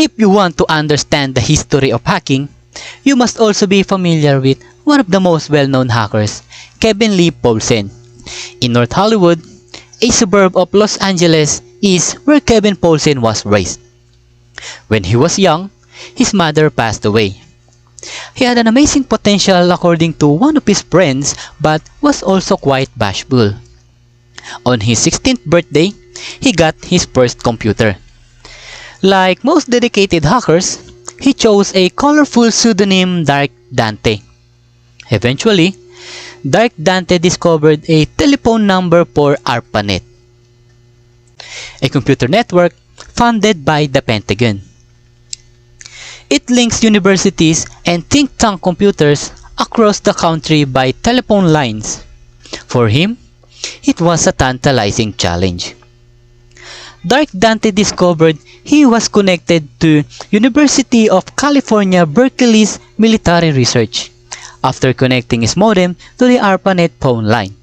If you want to understand the history of hacking, you must also be familiar with one of the most well-known hackers, Kevin Lee Paulsen. In North Hollywood, a suburb of Los Angeles, is where Kevin Paulsen was raised. When he was young, his mother passed away. He had an amazing potential according to one of his friends, but was also quite bashful. On his 16th birthday, he got his first computer. Like most dedicated hackers, he chose a colorful pseudonym Dark Dante. Eventually, Dark Dante discovered a telephone number for ARPANET, a computer network funded by the Pentagon. It links universities and think tank computers across the country by telephone lines. For him, it was a tantalizing challenge. Dark Dante discovered he was connected to University of California, Berkeley's military research. After connecting his modem to the ARPANET phone line,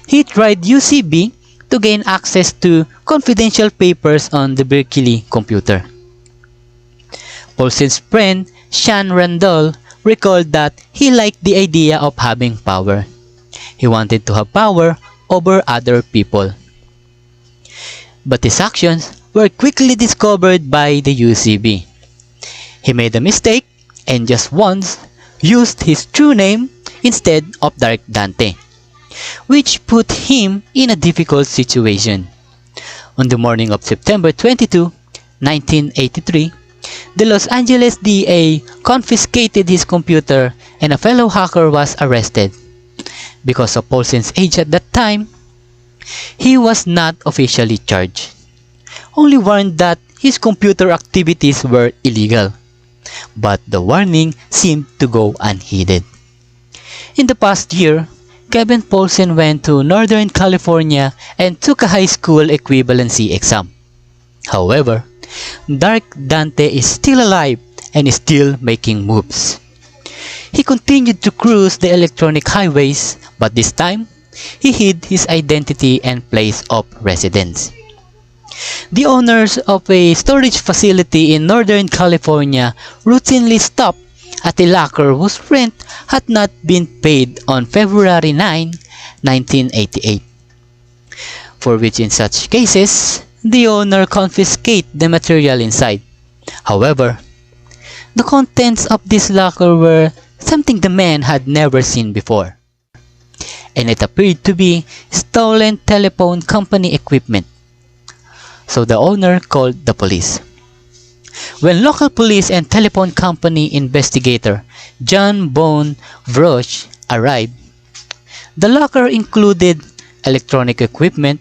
he tried UCB to gain access to confidential papers on the Berkeley computer. Paulsen's friend, Sean Randall, recalled that he liked the idea of having power. He wanted to have power over other people. But his actions were quickly discovered by the UCB. He made a mistake and just once used his true name instead of Dark Dante, which put him in a difficult situation. On the morning of September 22, 1983, the Los Angeles DA confiscated his computer and a fellow hacker was arrested. Because of Paulsen's age at that time, he was not officially charged, only warned that his computer activities were illegal. But the warning seemed to go unheeded. In the past year, Kevin Paulsen went to Northern California and took a high school equivalency exam. However, Dark Dante is still alive and is still making moves. He continued to cruise the electronic highways, but this time, he hid his identity and place of residence. The owners of a storage facility in Northern California routinely stopped at a locker whose rent had not been paid on February 9, 1988. For which in such cases, the owner confiscates the material inside. However, the contents of this locker were something the man had never seen before, and it appeared to be stolen telephone company equipment. So the owner called the police. When local police and telephone company investigator John Bone Vroch arrived, the locker included electronic equipment,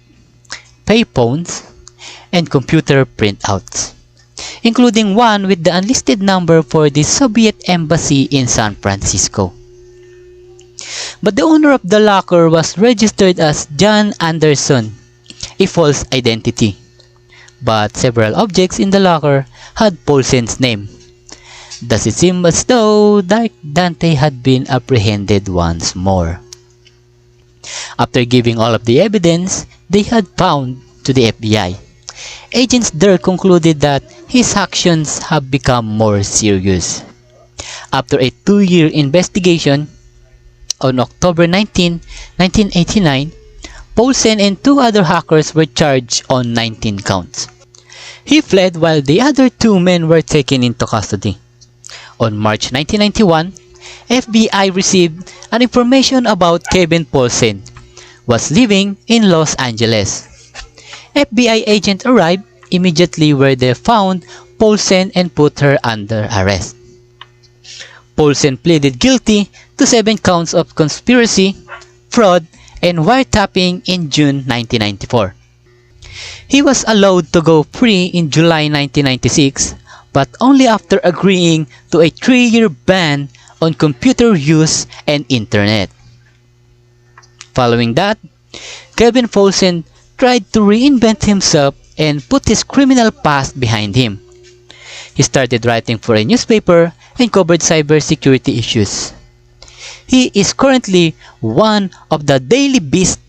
payphones, and computer printouts, including one with the unlisted number for the Soviet embassy in San Francisco. But the owner of the locker was registered as John Anderson, a false identity. But several objects in the locker had Paulsen's name. Thus it seemed as though Dark Dante had been apprehended once more. After giving all of the evidence they had found to the FBI, agents there concluded that his actions have become more serious. After a 2-year investigation, on October 19, 1989, Paulsen and 2 other hackers were charged on 19 counts. He fled while the other 2 men were taken into custody. On March 1991, FBI received an information about Kevin Paulsen was living in Los Angeles. FBI agent arrived immediately where they found Paulsen and put her under arrest. Paulsen pleaded guilty to 7 counts of conspiracy, fraud, and wiretapping in June 1994. He was allowed to go free in July 1996, but only after agreeing to a 3-year ban on computer use and internet. Following that, Kevin Paulsen tried to reinvent himself and put his criminal past behind him. He started writing for a newspaper and covered cybersecurity issues. He is currently one of the Daily Beast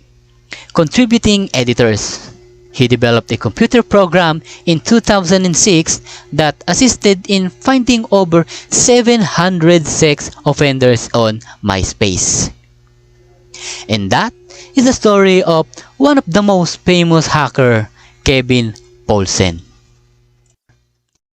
contributing editors. He developed a computer program in 2006 that assisted in finding over 700 sex offenders on MySpace. And that is the story of one of the most famous hacker, Kevin Paulsen.